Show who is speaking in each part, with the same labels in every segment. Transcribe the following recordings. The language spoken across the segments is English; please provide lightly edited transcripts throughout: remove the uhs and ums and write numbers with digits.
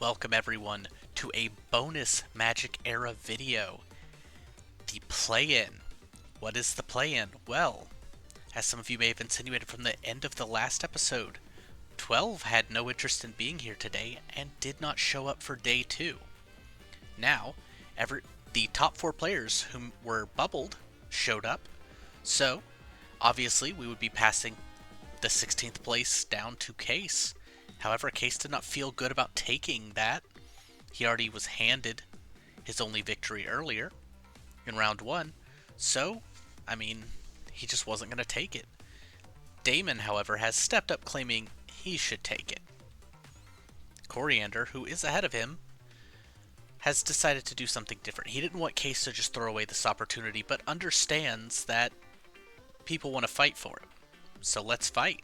Speaker 1: welcome everyone to a bonus Magic Era video. The play-in. What is the play-in? Well, as some of you may have insinuated from the end of the last episode, 12 had no interest in being here today and did not show up for day 2. Now, the top 4 players whom were bubbled showed up, so obviously we would be passing the 16th place down to Case. However, Case did not feel good about taking that. He already was handed his only victory earlier in round 1, so, he just wasn't going to take it. Damon, however, has stepped up claiming he should take it. Coriander, who is ahead of him, has decided to do something different. He didn't want Case to just throw away this opportunity, but understands that people want to fight for it. So let's fight.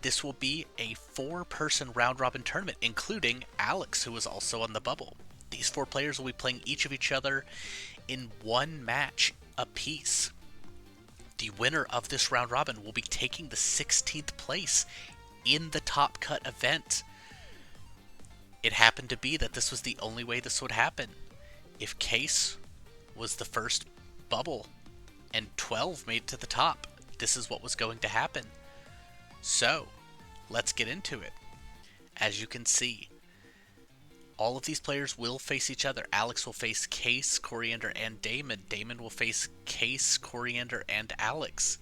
Speaker 1: This will be a 4-person round-robin tournament, including Alex, who is also on the bubble. These 4 players will be playing each of each other in 1 match apiece. The winner of this round-robin will be taking the 16th place in the Top Cut event. It happened to be that this was the only way this would happen. If Case was the first bubble and 12 made it to the top, this is what was going to happen. So, let's get into it. As you can see, all of these players will face each other. Alex will face Case, Coriander, and Damon. Damon will face Case, Coriander, and Alex.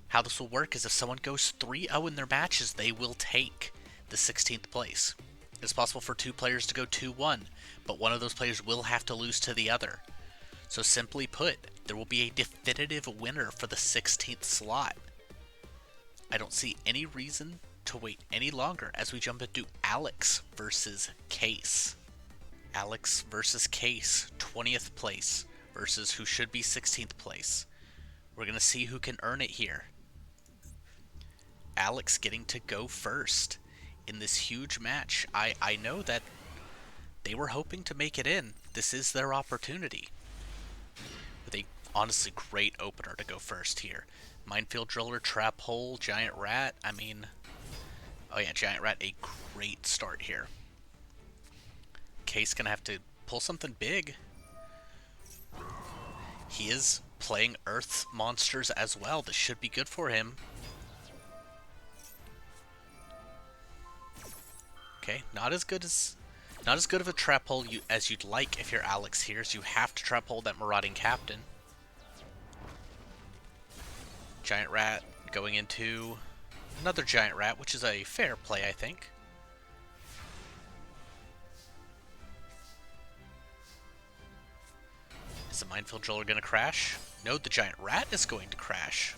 Speaker 1: How this will work is if someone goes 3-0 in their matches, they will take the 16th place. It's possible for 2 players to go 2-1, but one of those players will have to lose to the other. So simply put, there will be a definitive winner for the 16th slot. I don't see any reason to wait any longer as we jump into Alex versus Case. Alex versus Case, 20th place versus who should be 16th place. We're going to see who can earn it here. Alex getting to go first in this huge match. I know that they were hoping to make it in. This is their opportunity. With a honestly great opener to go first here. Minefield Driller, Trap Hole, Giant Rat. Giant Rat, a great start here. Case gonna have to pull something big. He is playing Earth monsters as well. This should be good for him. Okay, not as good of a trap hole as you'd like if you're Alex here, so you have to trap hole that Marauding Captain. Giant Rat going into another Giant Rat, which is a fair play, I think. Is the Minefield Driller going to crash? No, the Giant Rat is going to crash.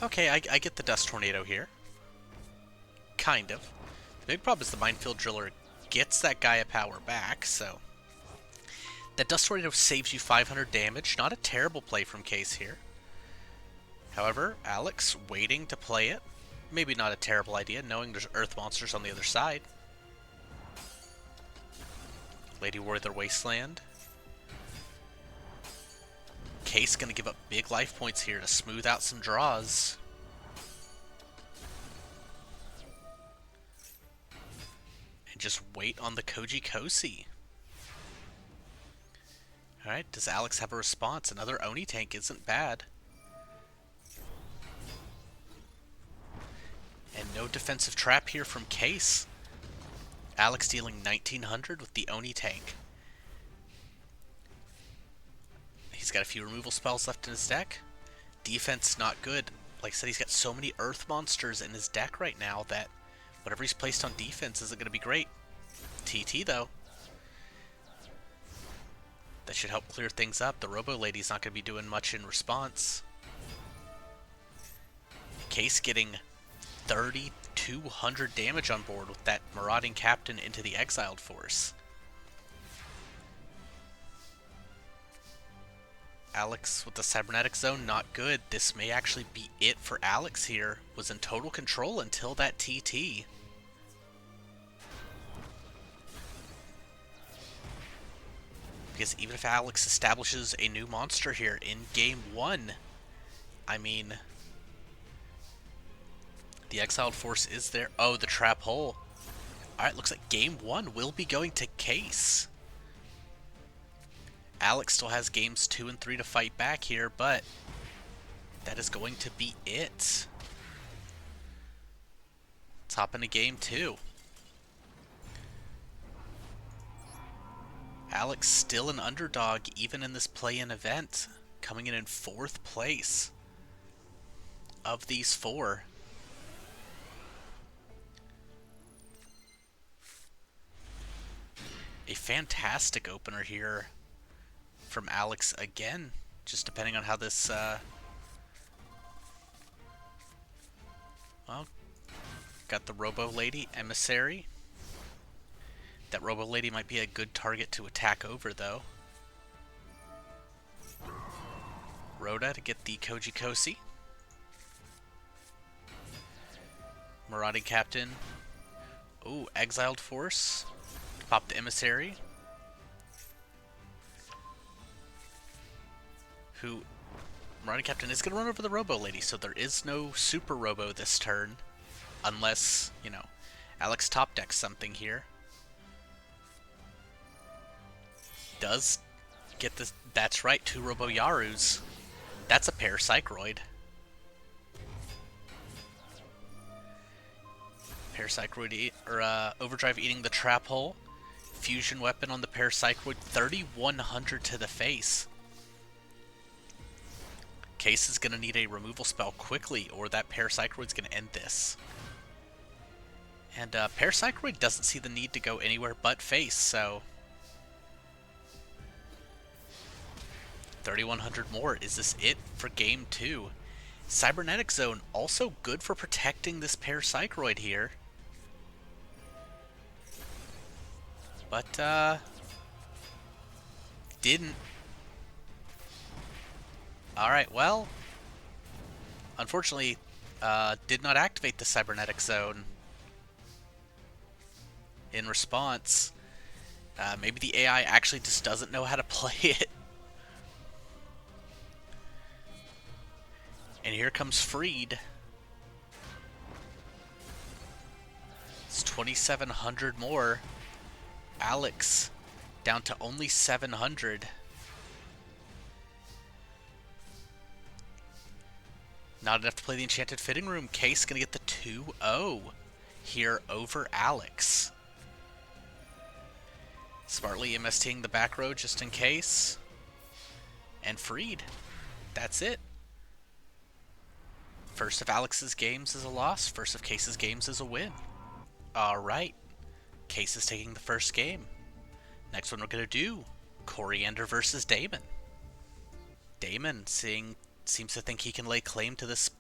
Speaker 1: Okay, I get the Dust Tornado here. Kind of. The big problem is the Minefield Driller gets that Gaia power back, so that Dust Tornado saves you 500 damage. Not a terrible play from Case here. However, Alex waiting to play it. Maybe not a terrible idea, knowing there's Earth monsters on the other side. Lady Warrior Wasteland. Case gonna give up big life points here to smooth out some draws. And just wait on the Koji Kosi. Alright, does Alex have a response? Another Oni tank isn't bad. And no defensive trap here from Case. Alex dealing 1900 with the Oni tank. He's got a few removal spells left in his deck. Defense not good. Like I said, he's got so many Earth monsters in his deck right now that whatever he's placed on defense isn't going to be great. TT though. That should help clear things up. The Robo Lady's not going to be doing much in response. Case getting 3,200 damage on board with that Marauding Captain into the Exiled Force. Alex with the Cybernetic Zone, not good. This may actually be it for Alex here. Was in total control until that TT. Because even if Alex establishes a new monster here in Game 1, The exiled force is there. Oh, the trap hole. Alright, looks like game 1 will be going to Case. Alex still has games 2 and 3 to fight back here, but that is going to be it. Let's hop into game 2. Alex still an underdog even in this play-in event, coming in 4th place of these 4. A fantastic opener here from Alex again, just depending on how this, well, got the Robo Lady Emissary. That Robo Lady might be a good target to attack over, though. Rhoda to get the Koji Kosi. Marauding Captain. Ooh, Exiled Force. Pop the Emissary. Who... Marauding Captain is going to run over the Robo Lady, so there is no Super Robo this turn. Unless, you know, Alex top decks something here. Does get this... That's right, 2 Robo Yarus. That's a Parapsychroid. Parapsychroid, Overdrive eating the Trap Hole. Fusion Weapon on the Parapsychroid. 3,100 to the face. Case is going to need a removal spell quickly, or that Parapsychroid's going to end this. And Parapsychroid doesn't see the need to go anywhere but face, so... 3,100 more. Is this it for game 2? Cybernetic Zone, also good for protecting this Parapsychroid here. But, didn't. Alright, well, unfortunately, did not activate the Cybernetic Zone in response. Maybe the AI actually just doesn't know how to play it. And here comes Freed. It's 2,700 more. Alex down to only 700. Not enough to play the Enchanted Fitting Room. Case gonna get the 2-0 here over Alex. Smartly MSTing the back row just in case. And Freed. That's it. First of Alex's games is a loss. First of Case's games is a win. Alright. Case is taking the first game. Next one we're going to do, Coriander versus Damon. Damon seems to think he can lay claim to this...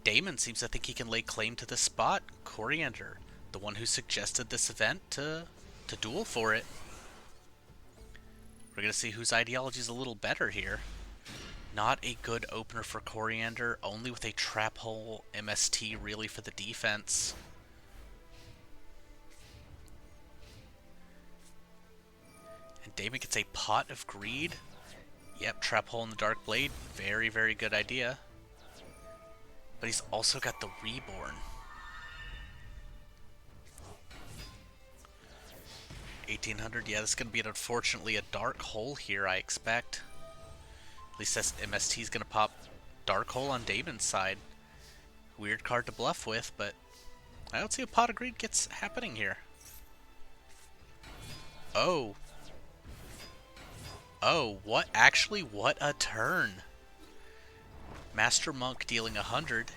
Speaker 1: Damon seems to think he can lay claim to this spot. Coriander, the one who suggested this event, to duel for it. We're going to see whose ideology is a little better here. Not a good opener for Coriander, only with a Trap Hole MST really for the defense. And Damon gets a Pot of Greed. Yep, Trap Hole in the Dark Blade. Very, very good idea. But he's also got the Reborn. 1,800. Yeah, this is going to be unfortunately a Dark Hole here, I expect. At least this MST is going to pop Dark Hole on Damon's side. Weird card to bluff with, but I don't see a Pot of Greed gets happening here. Oh. Oh, what? Actually, what a turn. Master Monk dealing 100,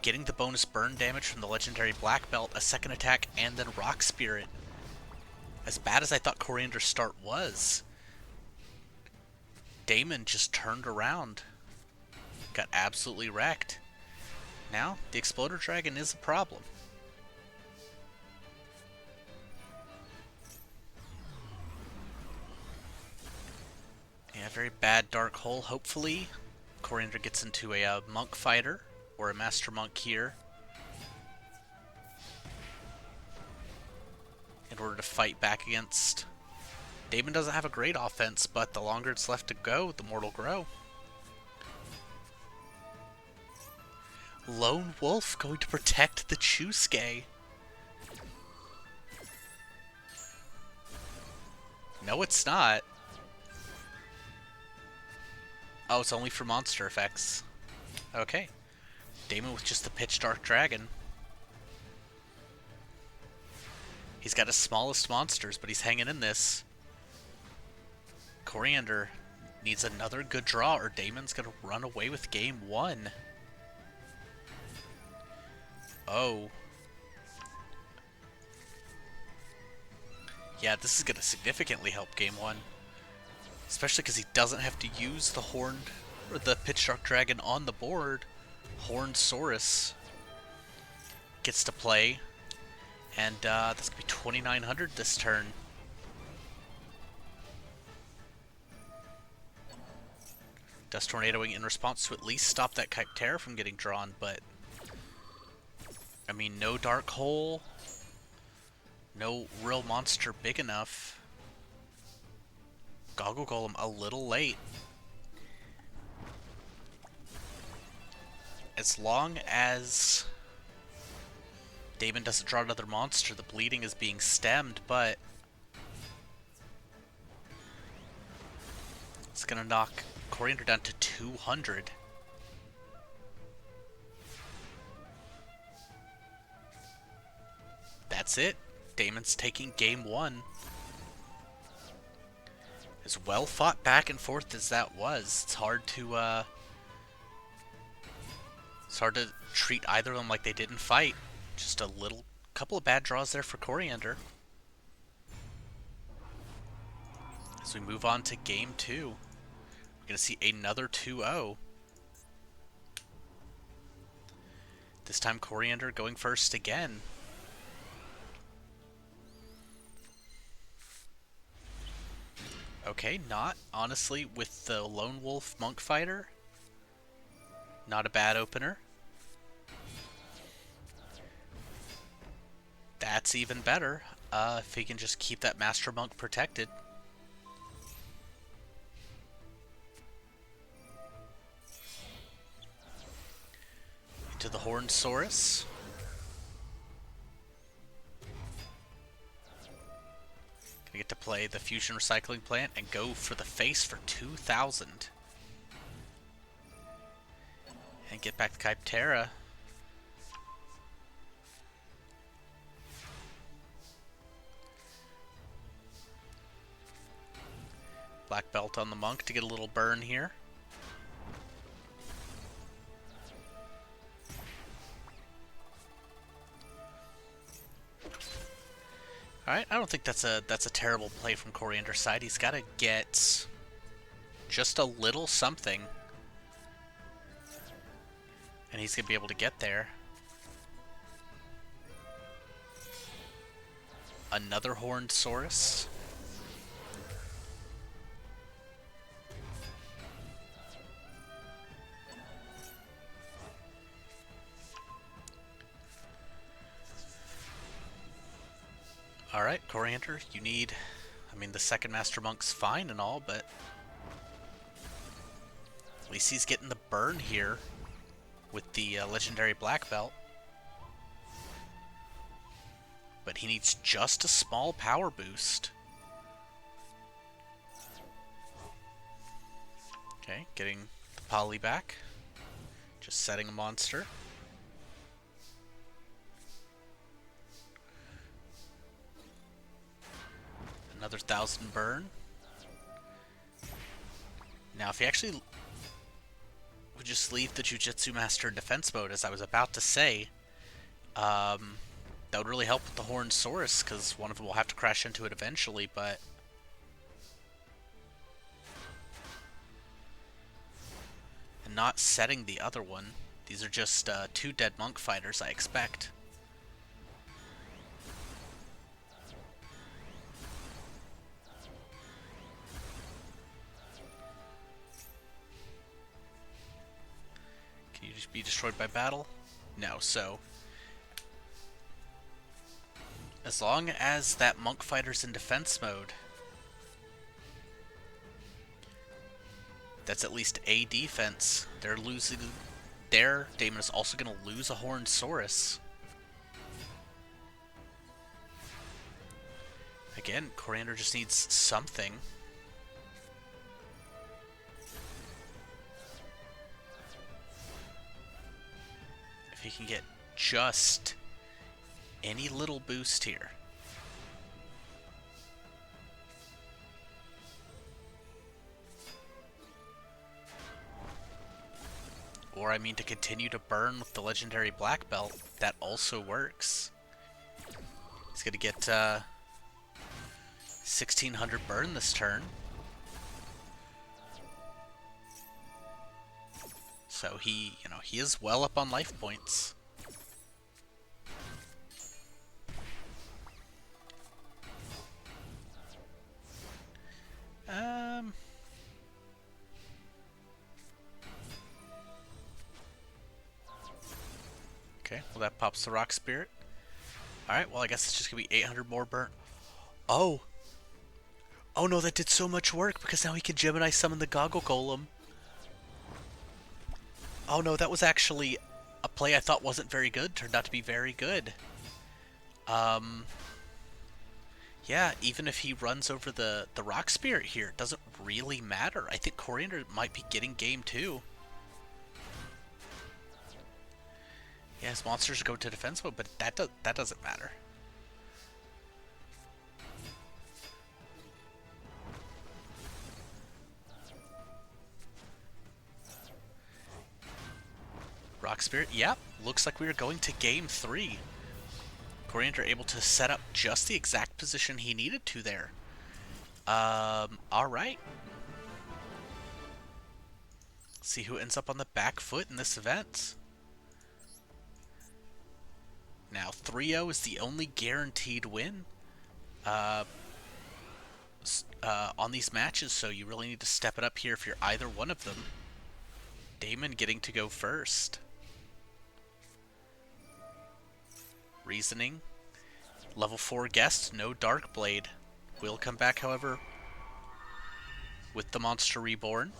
Speaker 1: getting the bonus burn damage from the legendary Black Belt, a second attack, and then Rock Spirit. As bad as I thought Coriander's start was, Damon just turned around. Got absolutely wrecked. Now, the Exploder Dragon is a problem. Yeah, very bad Dark Hole. Hopefully, Coriander gets into a Monk Fighter or a Master Monk here in order to fight back against... Damon doesn't have a great offense, but the longer it's left to go, the more it'll grow. Lone Wolf going to protect the Chusuke. No, it's not. Oh, it's only for monster effects. Okay. Damon with just the Pitch Dark Dragon. He's got his smallest monsters, but he's hanging in this. Coriander needs another good draw, or Damon's gonna run away with game one. Oh. Yeah, this is gonna significantly help game one. Especially because he doesn't have to use the Horned, or the Pitch Dark Dragon on the board. Horned Saurus gets to play. And that's going to be 2,900 this turn. Dust Tornadoing in response to at least stop that Kyptera from getting drawn, but... I mean, no Dark Hole. No real monster big enough. Goggle Golem a little late. As long as Damon doesn't draw another monster, the bleeding is being stemmed, but it's gonna knock Coriander down to 200. That's it. Damon's taking game one. As well fought back and forth as that was, it's hard to treat either of them like they didn't fight. Just a couple of bad draws there for Coriander. As we move on to game two, we're going to see another 2-0. This time Coriander going first again. Okay, not honestly with the Lone Wolf Monk Fighter. Not a bad opener. That's even better, if he can just keep that Master Monk protected. Into the Horned Saurus. Gonna get to play the Fusion Recycling Plant and go for the face for 2,000. And get back the Kyptera. Black Belt on the Monk to get a little burn here. Alright, I don't think that's a terrible play from Coriander's side. He's got to get just a little something. And he's going to be able to get there. Another Horned Saurus. Alright, Coriander, you need... I mean, the second Master Monk's fine and all, but... At least he's getting the burn here with the legendary Black Belt. But he needs just a small power boost. Okay, getting the Poly back. Just setting a monster. Another 1,000 burn. Now, if he actually would just leave the Jujutsu Master in defense mode, as I was about to say, that would really help with the Horned Saurus, because one of them will have to crash into it eventually, but... And not setting the other one. These are just two dead Monk Fighters, I expect. Can you just be destroyed by battle? No, so... As long as that Monk Fighter's in defense mode, that's at least a defense. They're losing there, Damon is also going to lose a Horned Saurus. Again, Coriander just needs something. If he can get just any little boost here. Or, I mean, to continue to burn with the legendary black belt, that also works. He's going to get 1600 burn this turn. So he, he is well up on life points. Okay, well that pops the Rock Spirit. Alright, well I guess it's just going to be 800 more burn. Oh! Oh no, that did so much work because now he can Gemini summon the Goggle Golem. Oh no, that was actually a play I thought wasn't very good. Turned out to be very good. Yeah, even if he runs over the Rock Spirit here, it doesn't really matter. I think Coriander might be getting game 2. Yeah, his monsters go to defense mode, but that doesn't matter. Rock Spirit, yep. Looks like we are going to game 3. Coriander able to set up just the exact position he needed to there. Alright. See who ends up on the back foot in this event. Now, 3-0 is the only guaranteed win on these matches, so you really need to step it up here if you're either one of them. Damon getting to go first. Reasoning. Level 4 guest, no Dark Blade. Will come back, however, with the Monster Reborn.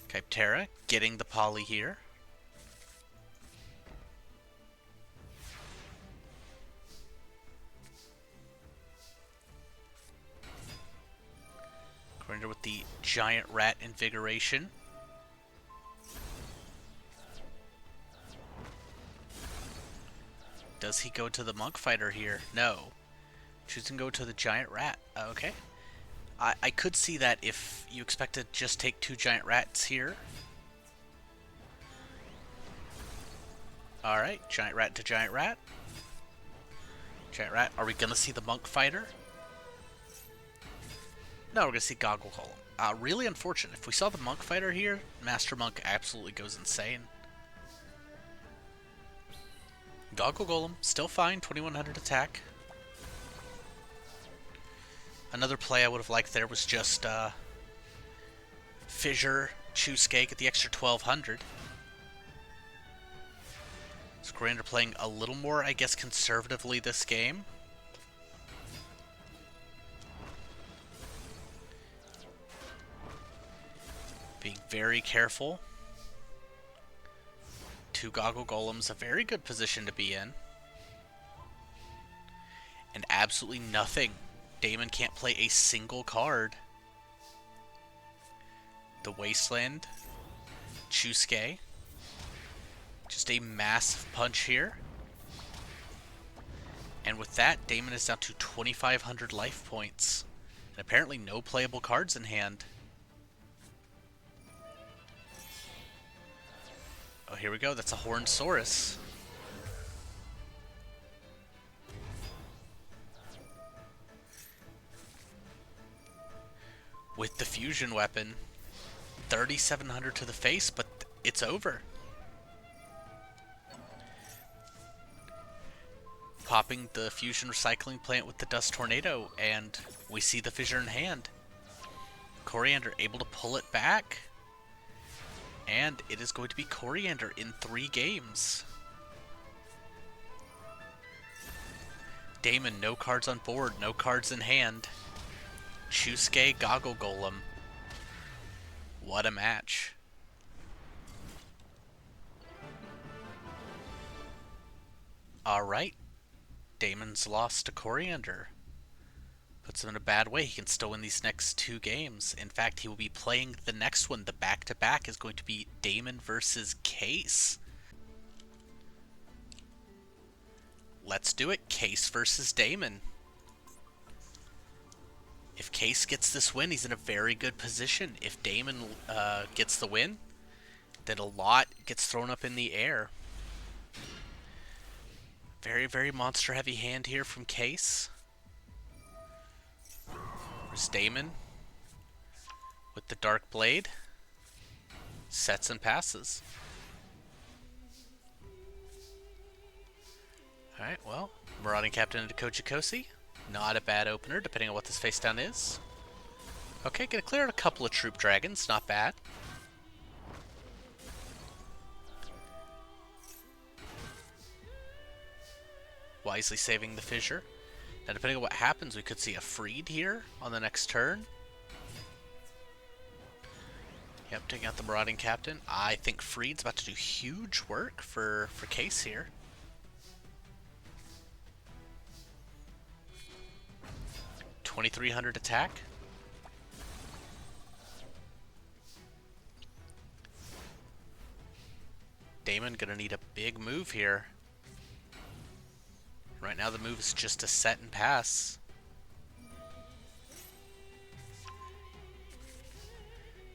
Speaker 1: Kyptera getting the Poly here. Coriander with the Giant Rat Invigoration. Does he go to the Monk Fighter here? No. Choosing to go to the Giant Rat. Okay. I could see that if you expect to just take 2 Giant Rats here. Alright, Giant Rat to Giant Rat. Giant Rat, are we going to see the Monk Fighter? No, we're going to see Goggle Golem. Really unfortunate. If we saw the Monk Fighter here, Master Monk absolutely goes insane. Goggle Golem, still fine, 2100 attack. Another play I would have liked there was just Fissure, Chusuke, get the extra 1200. So Coriander playing a little more, I guess, conservatively this game. Being very careful. 2 Goggle Golems, a very good position to be in. And absolutely nothing. Damon can't play a single card. The Wasteland. Chusuke. Just a massive punch here. And with that, Damon is down to 2,500 life points. And apparently no playable cards in hand. Oh, here we go. That's a Horned Saurus. With the fusion weapon. 3,700 to the face, but it's over. Popping the fusion recycling plant with the Dust Tornado, and we see the fissure in hand. Coriander able to pull it back. And it is going to be Coriander in 3 games. Damon, no cards on board, no cards in hand. Chusuke, Goggle Golem. What a match. Alright, Damon's lost to Coriander. Puts him in a bad way. He can still win these next two games. In fact, he will be playing the next one. The back-to-back is going to be Damon versus Case. Let's do it. Case versus Damon. If Case gets this win, he's in a very good position. If Damon gets the win, then a lot gets thrown up in the air. Very, very monster-heavy hand here from Case. There's Damon with the Dark Blade. Sets and passes. Alright, well, Marauding Captain into Kojikosi. Not a bad opener, depending on what this face down is. Okay, gonna clear out a couple of Troop Dragons, not bad. Wisely saving the fissure. Now, depending on what happens, we could see a Freed here on the next turn. Yep, taking out the Marauding Captain. I think Freed's about to do huge work for Case here. $2,300 attack. Damon gonna need a big move here. Right now the move is just a set and pass.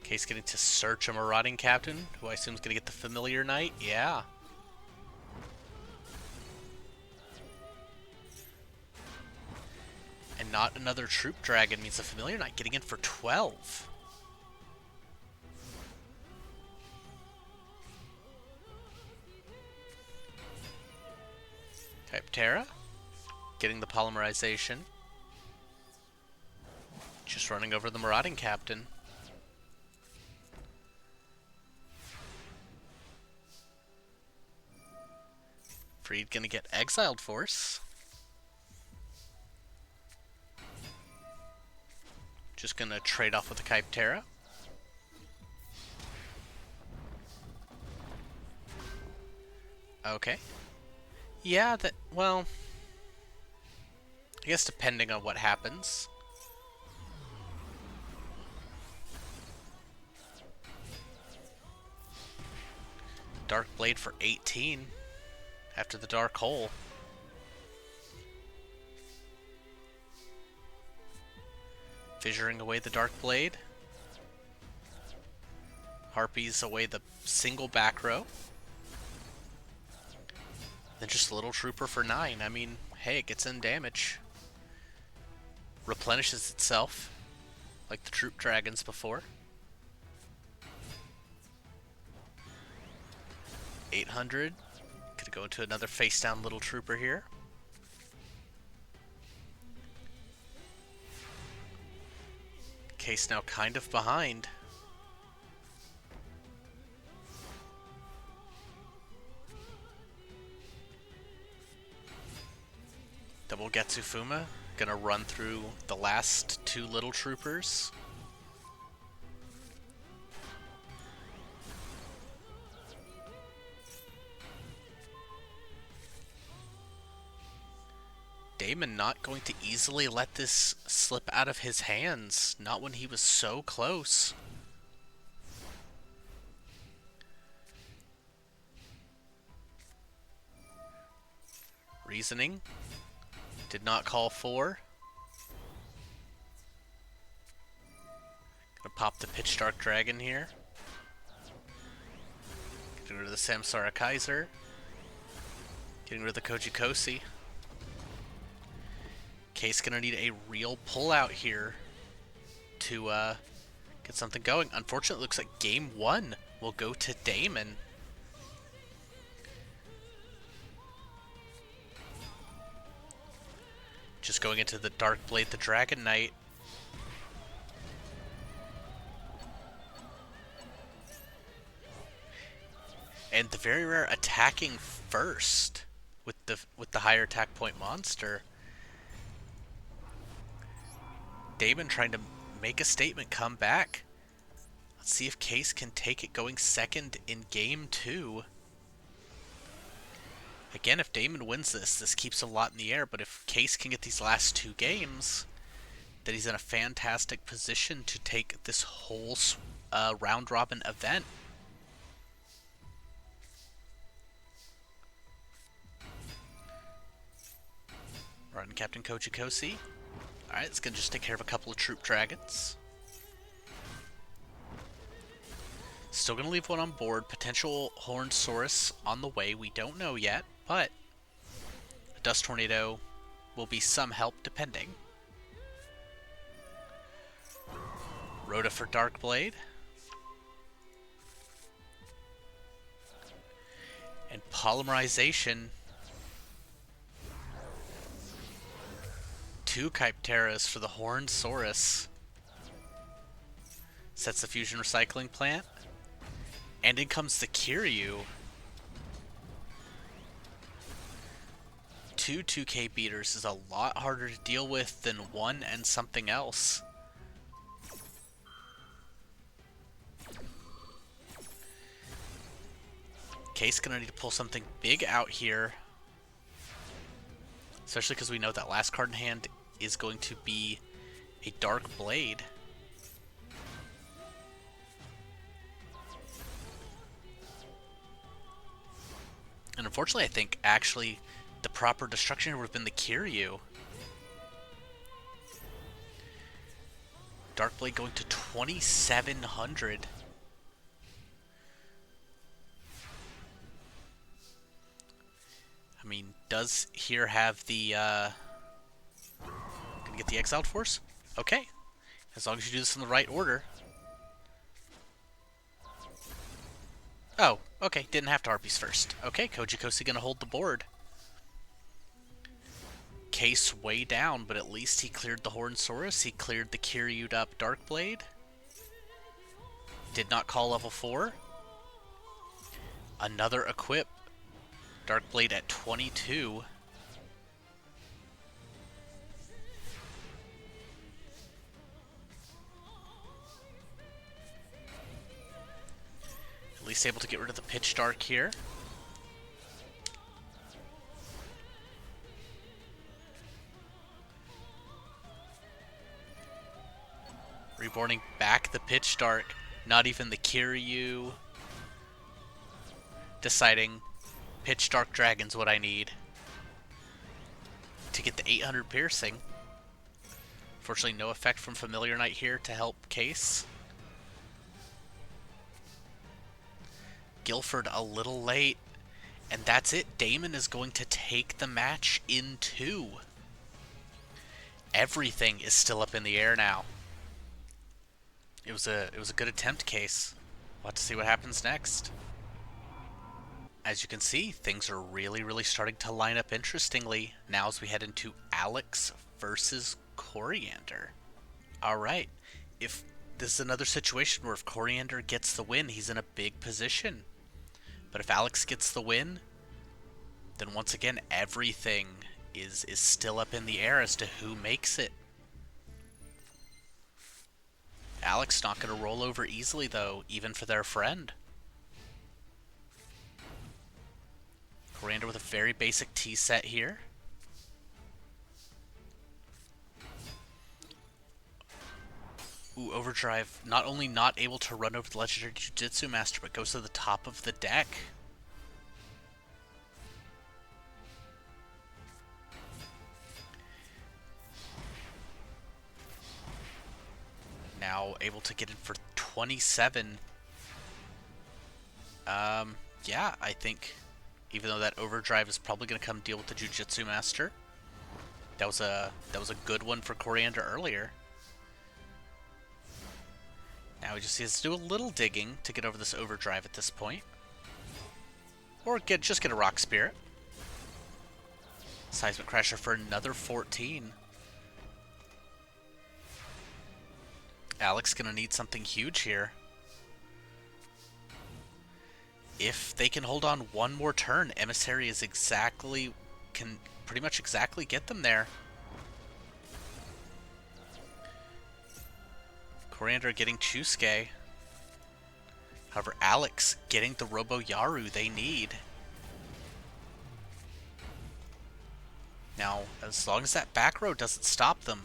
Speaker 1: Case getting to search a Marauding Captain, who I assume is gonna get the Familiar Knight. Yeah. And not another Troop Dragon means the Familiar Knight getting in for 12. Kyptera getting the polymerization. Just running over the Marauding Captain. Freed gonna get Exiled Force. Just gonna trade off with the Kyptera. Okay. Yeah, well, I guess depending on what happens. Dark Blade for 18 after the Dark Hole. Fissuring away the Dark Blade. Harpies away the single back row. Then just a little Trooper for 9. I mean, hey, it gets in damage. Replenishes itself, like the Troop Dragons before. 800. Could go into another face-down little Trooper here. Case now kind of behind. Double Getsufuma, gonna run through the last two little troopers. Damon not going to easily let this slip out of his hands, not when he was so close. Reasoning. Did not call for. Gonna pop the Pitch Dark Dragon here. Getting rid of the Samsara Kaiser. Getting rid of the Kojikosi. Case gonna need a real pullout here to get something going. Unfortunately, it looks like game 1 will go to Damon. Just going into the Dark Blade, the Dragon Knight. And the very rare attacking first with the higher attack point monster. Damon trying to make a statement, come back. Let's see if Case can take it going second in game 2. Again, if Damon wins this keeps a lot in the air, but if Case can get these last 2 games, then he's in a fantastic position to take this whole round-robin event. Run Captain Kojikosi. Alright, it's gonna just take care of a couple of troop dragons. Still gonna leave one on board. Potential Horned Saurus on the way. We don't know yet, but a Dust Tornado will be some help depending. Rhoda for Darkblade. And Polymerization. 2 Kypteras for the Horned Saurus. Sets the Fusion Recycling Plant. And in comes the Kiryu. 2 2K beaters is a lot harder to deal with than 1 and something else. Case gonna need to pull something big out here. Especially because we know that last card in hand is going to be a Dark Blade. And unfortunately, I think actually the proper destruction here would have been the Kiryu. Darkblade going to 2,700. I mean, does here have the, gonna get the Exiled Force? Okay. As long as you do this in the right order. Oh, okay, didn't have to Harpies first. Okay, Kojikosi gonna hold the board. Case way down, but at least he cleared the Horned Saurus. He cleared the Kiryu'd up Darkblade. Did not call level 4. Another equip. Darkblade at 22. At least able to get rid of the Pitch Dark here. Reborning back the Pitch Dark. Not even the Kiryu. Deciding Pitch Dark Dragon's what I need to get the 800 piercing. Fortunately, no effect from Familiar Knight here to help Case. Guilford a little late. And that's it. Damon is going to take the match in 2. Everything is still up in the air now. It was a good attempt, Case. We'll have to see what happens next. As you can see, things are really starting to line up interestingly now as we head into Alex versus Coriander. Alright, if this is another situation where if Coriander gets the win, he's in a big position. But if Alex gets the win, then once again, everything is still up in the air as to who makes it. Alex not going to roll over easily, though, even for their friend. Coriander with a very basic T set here. Ooh, Overdrive, not only not able to run over the Legendary Jiu-Jitsu Master, but goes to the top of the deck. Now able to get in for 27. Yeah, I think even though that Overdrive is probably going to come deal with the Jiu-Jitsu Master, that was a good one for Coriander earlier. Now he just has to do a little digging to get over this Overdrive at this point. Or just get a Rock Spirit. Seismic Crasher for another 14. Alex gonna need something huge here. If they can hold on one more turn, Emissary is can pretty much exactly get them there. Coriander getting Chusuke. However, Alex getting the Robo Yaru they need. Now, as long as that back row doesn't stop them,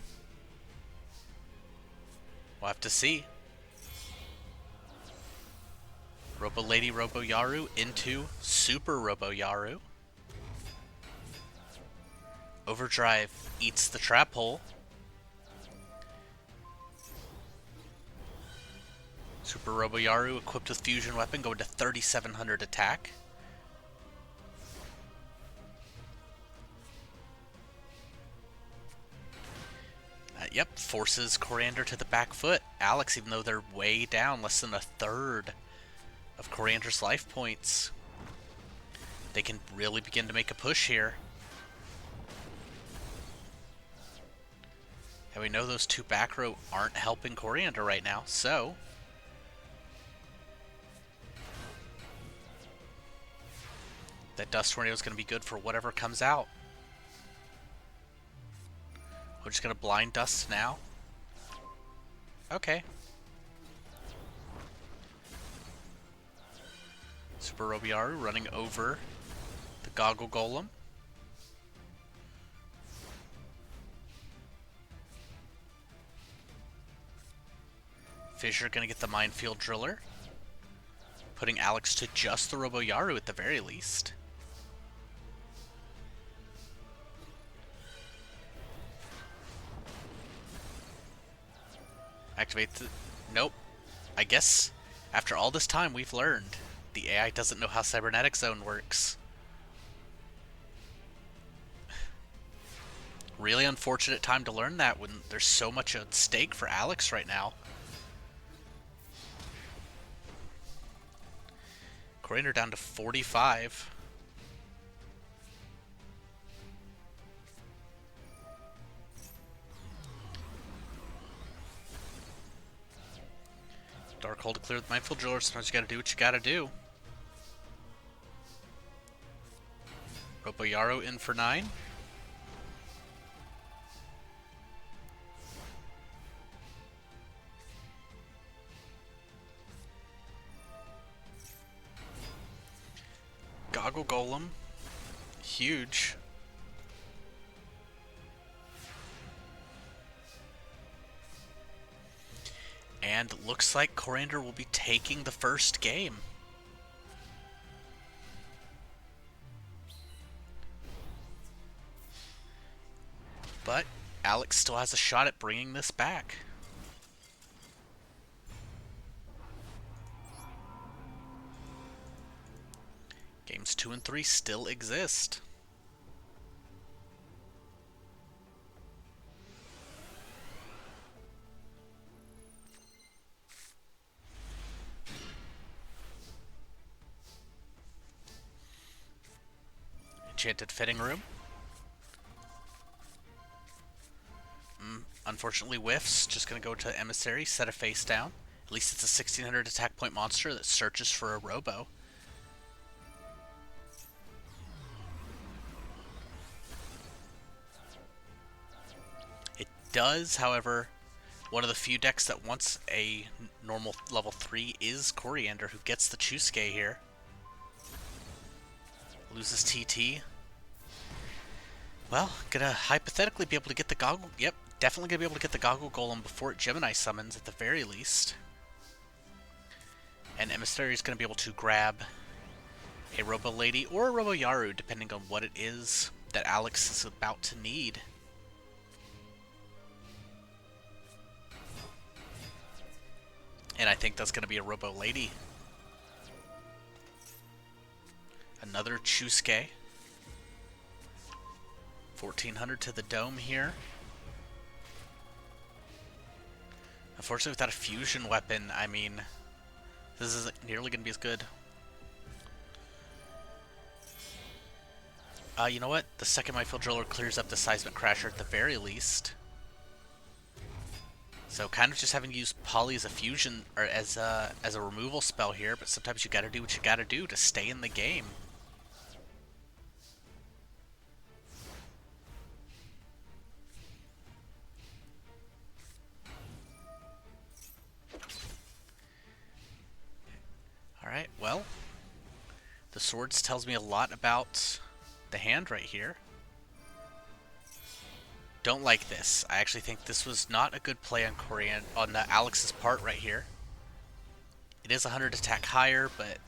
Speaker 1: we'll have to see. Robo Lady, Robo Yaru into Super Robo Yaru. Overdrive eats the trap hole. Super Robo Yaru equipped with fusion weapon going to 3,700 attack. Yep, forces Coriander to the back foot. Alex, even though they're way down, less than a third of Coriander's life points, they can really begin to make a push here. And we know those two back row aren't helping Coriander right now, so that Dust Tornado is going to be good for whatever comes out. We're just going to blind Dust now. Okay. Super Robiaru running over the Goggle Golem. Fissure going to get the Minefield Driller, putting Alex to just the Robo Yaru at the very least. Activate the... Nope. I guess after all this time we've learned the AI doesn't know how Cybernetic Zone works. Really unfortunate time to learn that when there's so much at stake for Alex right now. Coriander down to 45. Dark Hole to clear the Minefield Driller. Sometimes you gotta do what you gotta do. Roboyaro in for 9. Goggle Golem. Huge. And looks like Coriander will be taking the first game. But Alex still has a shot at bringing this back. Games 2 and 3 still exist. Enchanted Fitting Room. Unfortunately whiffs. Just going to go to Emissary, set a face down. At least it's a 1600 attack point monster that searches for a Robo. It does, however, one of the few decks that wants a normal level 3 is Coriander, who gets the Chusuke here. Loses TT. Well, gonna hypothetically be able to get the Goggle... Yep, definitely gonna be able to get the Goggle Golem before it Gemini summons at the very least. And Emissary is gonna be able to grab a Robo Lady or a Robo Yaru, depending on what it is that Alex is about to need. And I think that's gonna be a Robo Lady. Another Chusuke. 1400 to the dome here. Unfortunately, without a fusion weapon, I mean, this isn't nearly going to be as good. You know what? The second Minefield Driller clears up the Seismic Crasher at the very least. So kind of just having to use Poly as a fusion, or as a removal spell here, but sometimes you gotta do what you gotta do to stay in the game. Alright, well, the swords tells me a lot about the hand right here. Don't like this. I actually think this was not a good play on Alex's part right here. It is 100 attack higher, but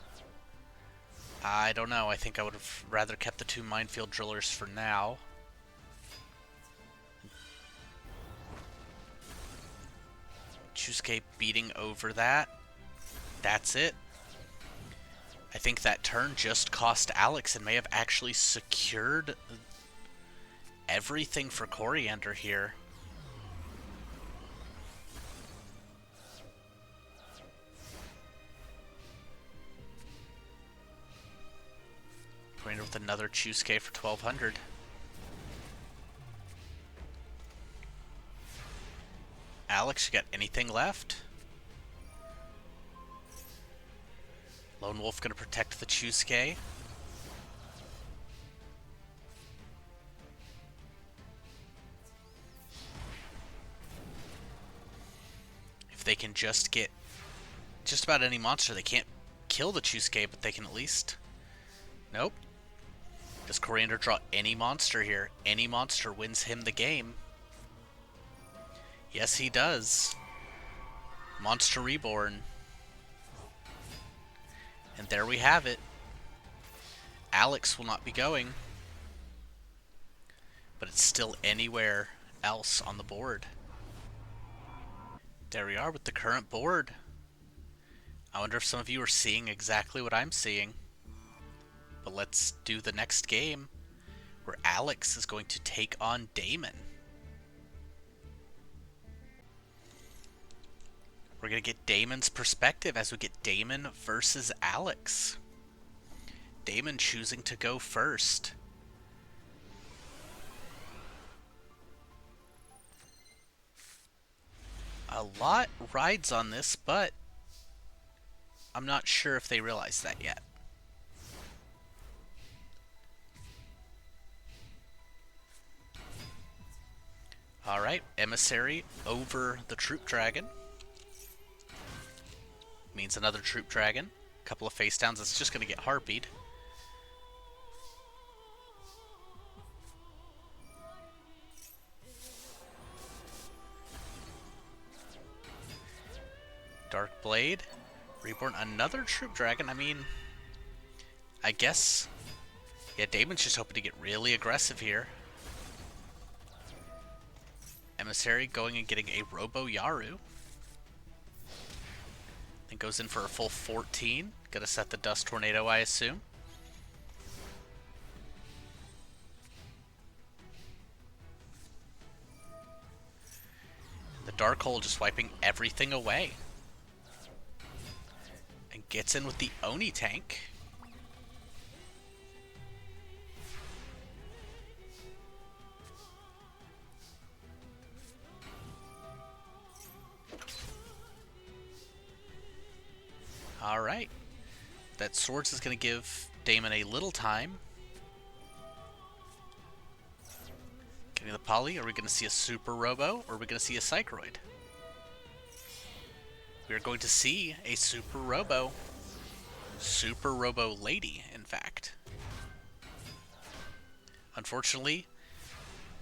Speaker 1: I don't know. I think I would have rather kept the 2 minefield drillers for now. Chusuke beating over that. That's it. I think that turn just cost Alex and may have actually secured everything for Coriander here. Coriander with another Chusuke for 1200. Alex, you got anything left? Lone Wolf gonna protect the Chusuke. If they can just get just about any monster, they can't kill the Chusuke, but they can at least... Nope. Does Coriander draw any monster here? Any monster wins him the game. Yes, he does. Monster Reborn. And there we have it. Alex will not be going. But it's still anywhere else on the board. There we are with the current board. I wonder if some of you are seeing exactly what I'm seeing. But let's do the next game, where Alex is going to take on Damon. We're going to get Damon's perspective as we get Damon versus Alex. Damon choosing to go first. A lot rides on this, but I'm not sure if they realize that yet. Alright, Emissary over the Troop Dragon. Means another Troop Dragon. A couple of face downs, it's just going to get harpied. Dark Blade. Reborn, another Troop Dragon. I mean, I guess... Yeah, Damon's just hoping to get really aggressive here. Emissary going and getting a Robo Yaru. Then goes in for a full 14. Gonna set the Dust Tornado, I assume. The Dark Hole just wiping everything away. And gets in with the Oni tank. Alright. That Swords is going to give Damon a little time. Getting the Poly. Are we going to see a Super Robo, or are we going to see a Psychroid? We are going to see a Super Robo. Super Robo Lady, in fact. Unfortunately,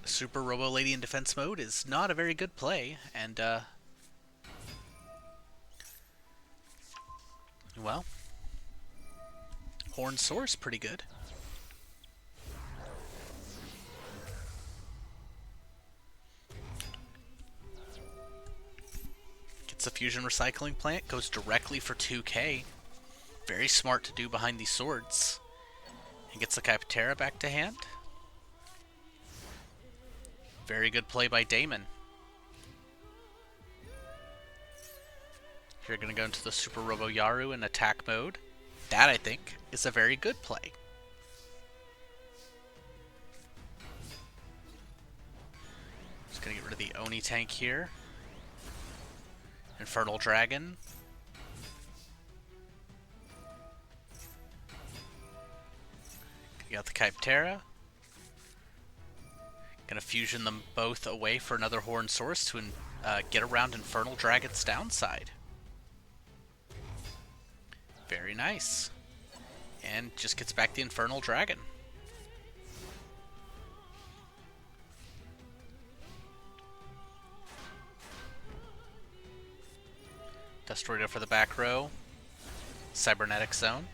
Speaker 1: Super Robo Lady in defense mode is not a very good play, and, well, Horn Source pretty good. Gets a Fusion Recycling Plant, goes directly for 2k. Very smart to do behind these swords. And gets the Kyptera back to hand. Very good play by Damon. You're going to go into the Super Robo Yaru in attack mode. That, I think, is a very good play. Just going to get rid of the Oni tank here. Infernal Dragon. You got the Kyptera. Gonna fusion them both away for another Horn Source to get around Infernal Dragon's downside. Very nice. And just gets back the Infernal Dragon. Destroyed for the back row. Cybernetic Zone.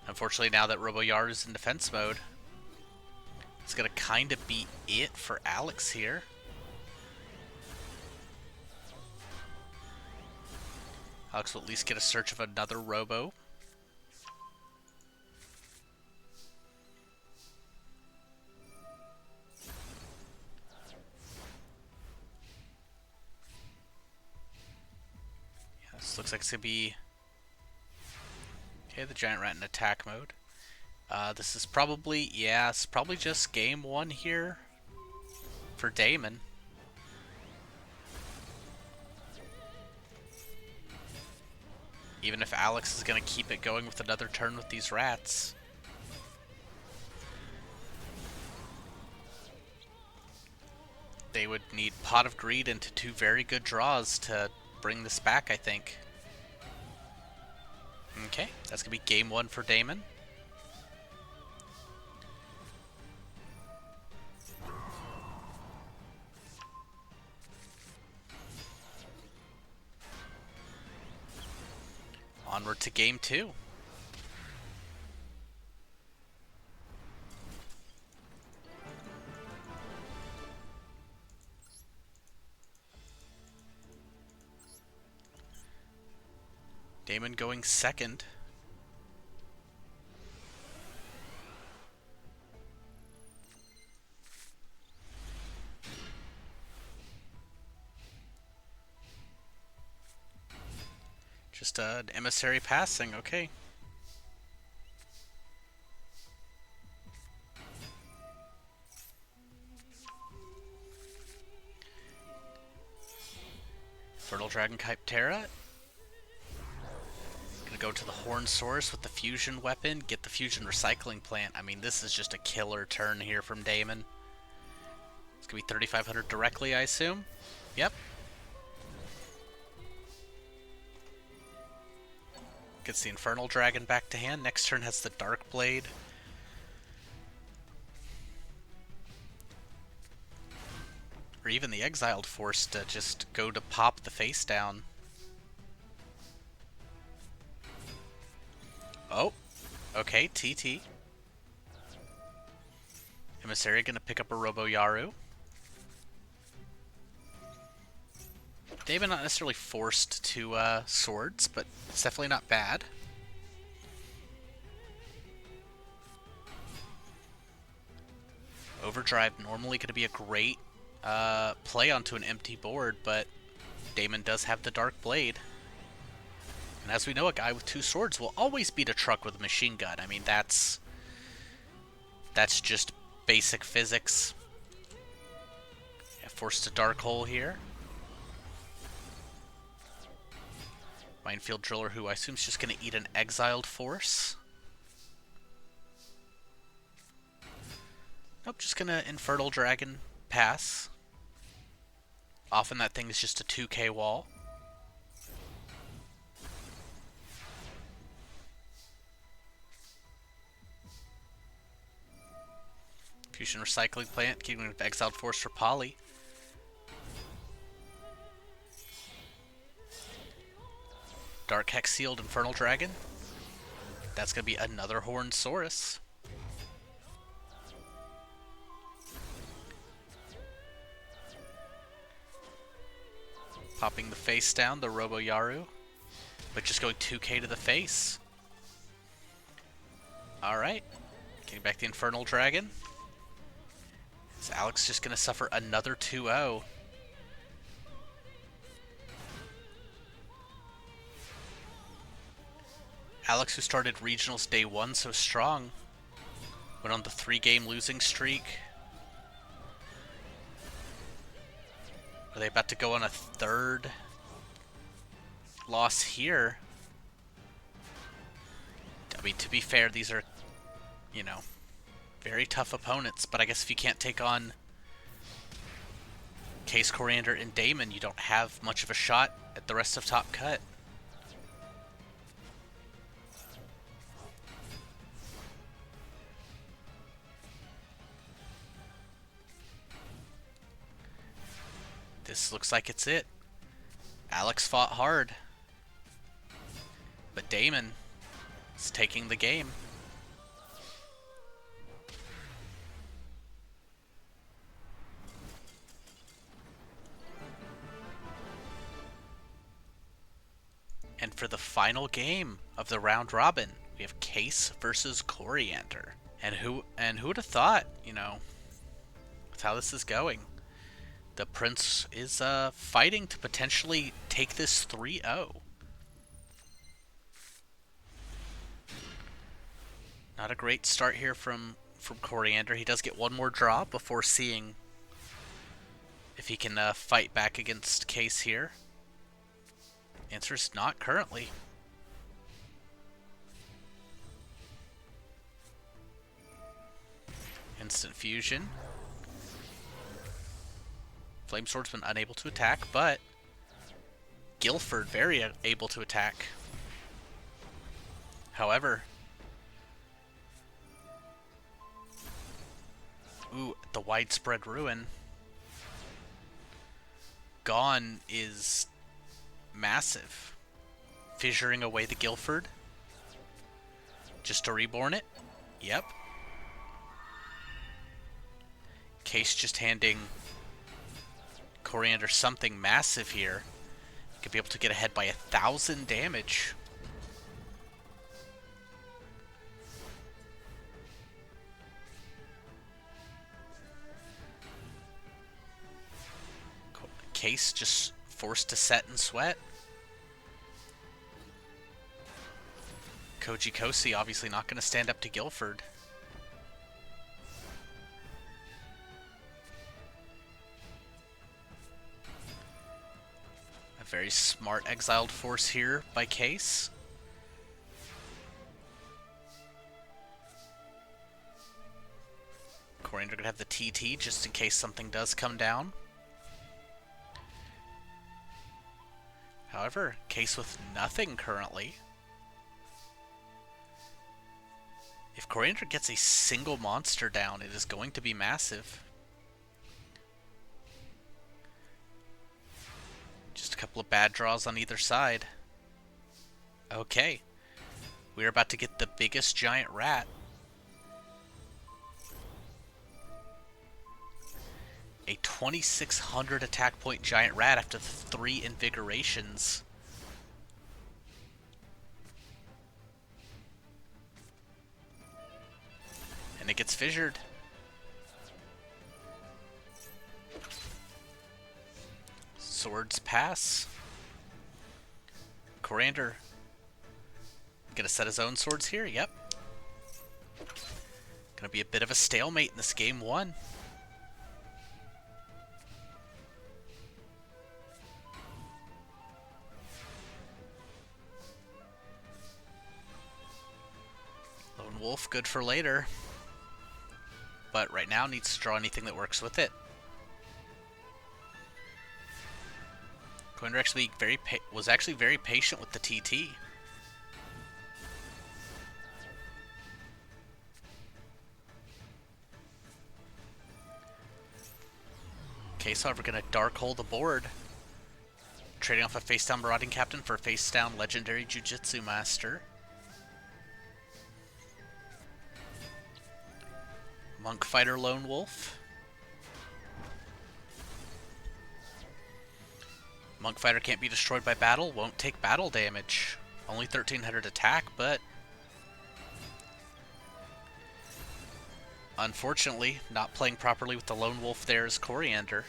Speaker 1: Unfortunately, now that RoboYaru's in defense mode, it's going to kind of be it for Alex here. Alex will at least get a search of another Robo. Yeah, this looks like it's going to be... Okay, the Giant Rat in attack mode. This is probably, yeah, it's probably just game one here for Damon. Even if Alex is going to keep it going with another turn with these rats. They would need Pot of Greed into two very good draws to bring this back, I think. Okay, that's going to be game one for Damon. Onward to game two. Damon going second. Just an emissary passing, okay. Fertile Dragon Kyptera. Gonna go to the Horn Source with the fusion weapon, get the fusion recycling plant. I mean, this is just a killer turn here from Damon. It's gonna be 3,500 directly, I assume. Yep. Gets the Infernal Dragon back to hand. Next turn has the Dark Blade. Or even the Exiled Force to just go to pop the face down. Oh, okay, TT. Emissary gonna pick up a RoboYaru. Damon not necessarily forced to swords, but it's definitely not bad. Overdrive normally going to be a great play onto an empty board, but Damon does have the Dark Blade. And as we know, a guy with two swords will always beat a truck with a machine gun. I mean, that's just basic physics. Yeah, forced to Dark Hole here. Minefield Driller, who I assume is just going to eat an Exiled Force. Nope, just going to Infernal Dragon pass. Often that thing is just a 2k wall. Fusion Recycling Plant, keeping with Exiled Force for Poly. Dark Hex Sealed Infernal Dragon. That's going to be another Horned Saurus. Popping the face down, the RoboYaru. But just going 2k to the face. Alright. Getting back the Infernal Dragon. Is Alex just going to suffer another 2-0? Alex, who started regionals day one so strong, went on the 3-game losing streak. Are they about to go on a third loss here? I mean, to be fair, these are, you know, very tough opponents, but I guess if you can't take on Case Coriander and Damon, you don't have much of a shot at the rest of Top Cut. This looks like it's it. Alex fought hard, but Damon is taking the game. And for the final game of the round robin, we have Case versus Coriander. And who would have thought, you know, that's how this is going. The Prince is fighting to potentially take this 3-0. Not a great start here from Coriander. He does get one more draw before seeing if he can fight back against Case here. Answer's not currently. Instant fusion. Flame Swordsman unable to attack, but Guilford very able to attack. However, ooh, the Widespread Ruin. Gone is massive. Fissuring away the Guilford. Just to reborn it. Yep. Case just handing Coriander something massive here. Could be able to get ahead by 1,000 damage. Case just forced to set and sweat. Koji Kosi obviously not going to stand up to Guilford. A very smart exiled force here by Case. Coriander going to have the TT just in case something does come down. However, Case with nothing currently. If Coriander gets a single monster down, it is going to be massive. Just a couple of bad draws on either side. Okay. We're about to get the biggest giant rat. A 2,600 attack point giant rat after the 3 invigorations. And it gets fissured. Swords pass. Coriander gonna set his own swords here, yep. Gonna be a bit of a stalemate in this game 1. Lone Wolf, good for later. But right now needs to draw anything that works with it. Coriander actually was actually very patient with the TT. Case, however, going to Dark Hole the board. Trading off a face-down Marauding Captain for a face-down Legendary Jiu-Jitsu Master. Monk Fighter Lone Wolf. Monk Fighter can't be destroyed by battle, won't take battle damage. Only 1,300 attack, but unfortunately, not playing properly with the Lone Wolf there is Coriander.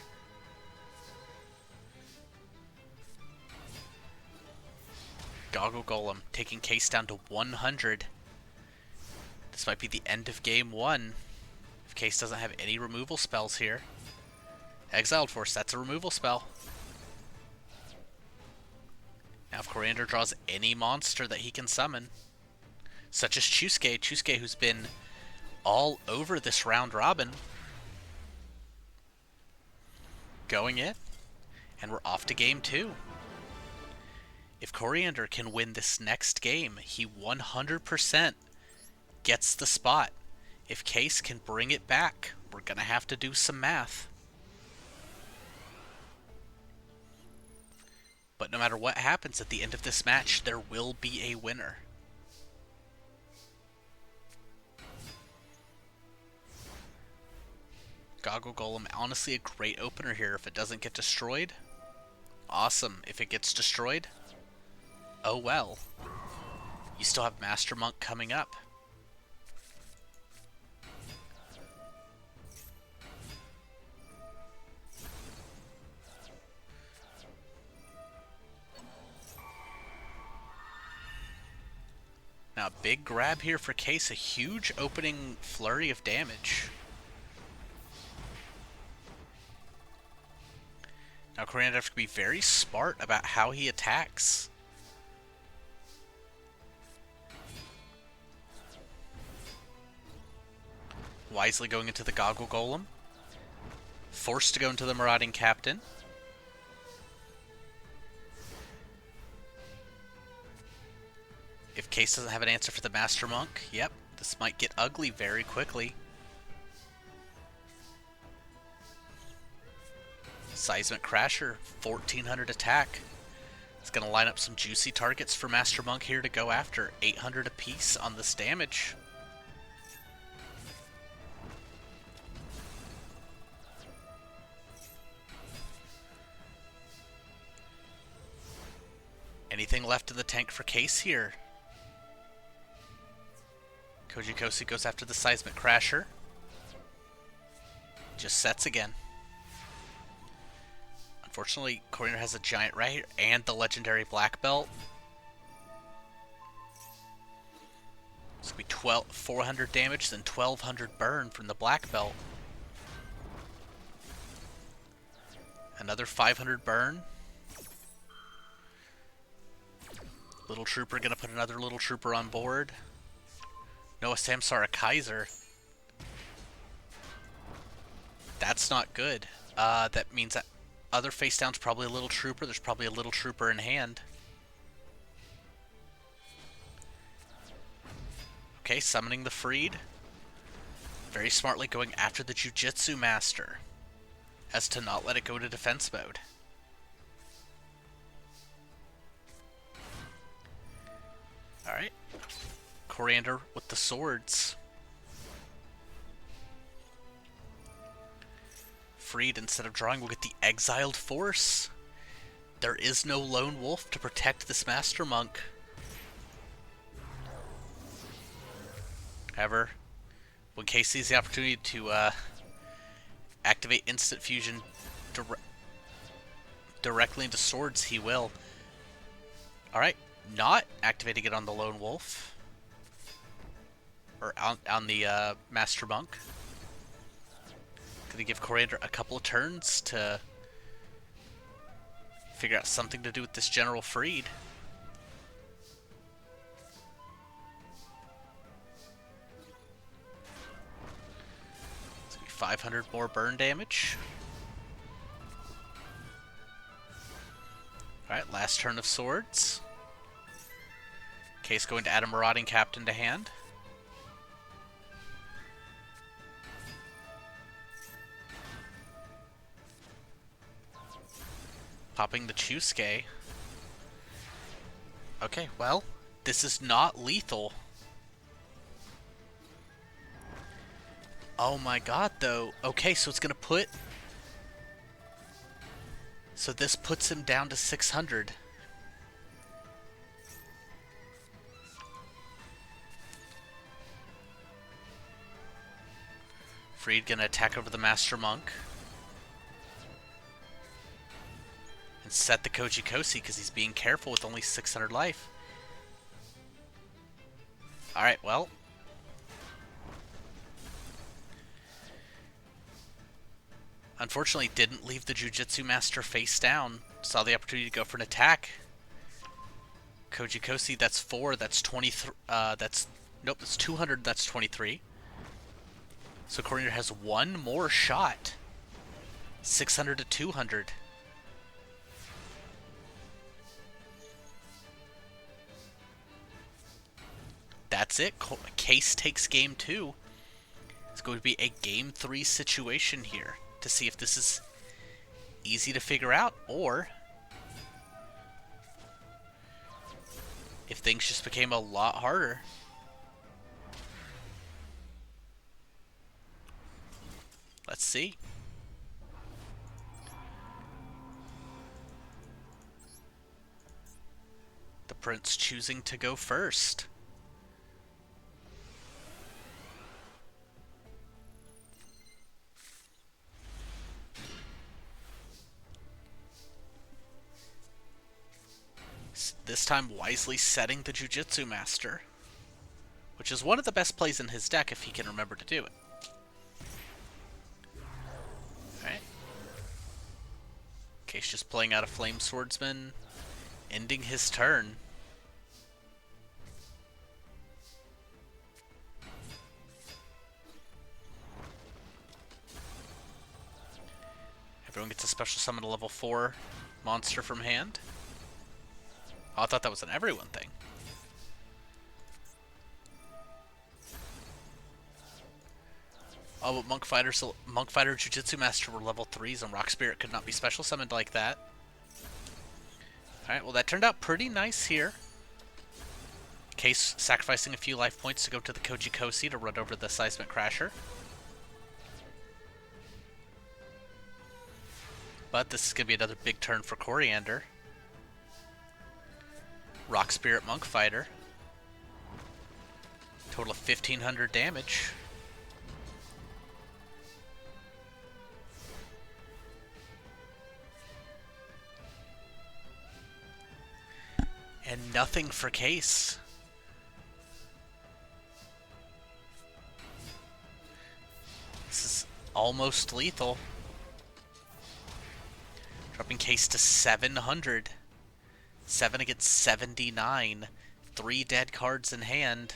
Speaker 1: Goggle Golem taking Case down to 100. This might be the end of game 1. If Case doesn't have any removal spells here. Exiled Force, that's a removal spell. Now if Coriander draws any monster that he can summon, such as Chusuke who's been all over this round robin, going in, and we're off to game 2. If Coriander can win this next game, he 100% gets the spot. If Case can bring it back, we're going to have to do some math. But no matter what happens at the end of this match, there will be a winner. Goggle Golem, honestly a great opener here if it doesn't get destroyed. Awesome. If it gets destroyed, oh well. You still have Master Monk coming up. Now, big grab here for Case, a huge opening flurry of damage. Now, Coriander has to be very smart about how he attacks. Wisely going into the Goggle Golem. Forced to go into the Marauding Captain. If Case doesn't have an answer for the Master Monk, yep, this might get ugly very quickly. Seismic Crasher, 1400 attack. It's going to line up some juicy targets for Master Monk here to go after. 800 apiece on this damage. Anything left in the tank for Case here? Kojikosi goes after the Seismic Crasher. Just sets again. Unfortunately, Coriander has a giant right here and the legendary black belt. It's going to be 400 damage, then 1200 burn from the black belt. Another 500 burn. Little Trooper going to put another Little Trooper on board. Noah Samsara Kaiser. That's not good. That means that other face down's probably a Little Trooper. There's probably a Little Trooper in hand. Okay, summoning the Freed. Very smartly going after the Jujitsu Master, as to not let it go to defense mode. Alright. Coriander with the swords. Freed, instead of drawing, we'll get the Exiled Force. There is no Lone Wolf to protect this Master Monk. However, when Case sees the opportunity to activate Instant Fusion directly into swords, he will. Alright, not activating it on the Lone Wolf. Or on the Master Monk. Gonna give Coriander a couple of turns to figure out something to do with this General Freed. It's gonna be 500 more burn damage. Alright, last turn of swords. Case going to add a Marauding Captain to hand. Popping the Chusuke. Okay, well, this is not lethal. Oh my god, though. Okay, so it's gonna put... So this puts him down to 600. Freed gonna attack over the Master Monk. And set the Kojikosi because he's being careful with only 600 life. Alright, well. Unfortunately, didn't leave the Jujitsu Master face down. Saw the opportunity to go for an attack. Kojikosi, that's 4, that's 23, nope, that's 200, that's 23. So Coriander has one more shot. 600 to 200. That's it. Case takes game 2. It's going to be a game 3 situation here to see if this is easy to figure out or if things just became a lot harder. Let's see. The prince choosing to go first. This time wisely setting the Jujutsu Master, which is one of the best plays in his deck if he can remember to do it. Alright. Case just playing out a Flame Swordsman, ending his turn. Everyone gets a special summon a level 4 monster from hand. Oh, I thought that was an everyone thing. Oh, but Monk Fighter Jujutsu Master were level 3s, and Rock Spirit could not be special summoned like that. Alright, well that turned out pretty nice here. Case sacrificing a few life points to go to the Koji Kosi to run over the Seismic Crasher. But this is going to be another big turn for Coriander. Rock Spirit Monk Fighter. Total of 1,500 damage. And nothing for Case. This is almost lethal. Dropping Case to 700. 7 against 79. 3 dead cards in hand.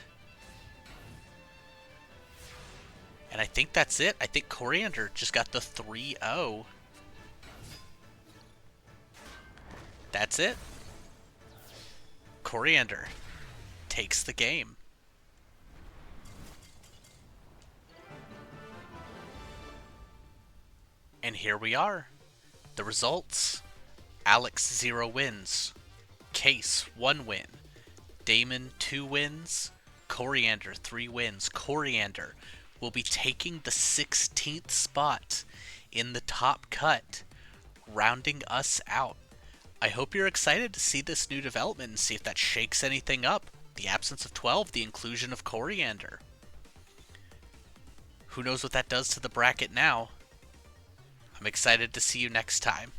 Speaker 1: And I think that's it. I think Coriander just got the 3-0. That's it. Coriander takes the game. And here we are. The results. Alex 0 wins. Case 1 win. Damon 2 wins. Coriander 3 wins. Coriander will be taking the 16th spot in the top cut, rounding us out. I hope you're excited to see this new development and see if that shakes anything up. The absence of 12, the inclusion of Coriander. Who knows what that does to the bracket now? I'm excited to see you next time.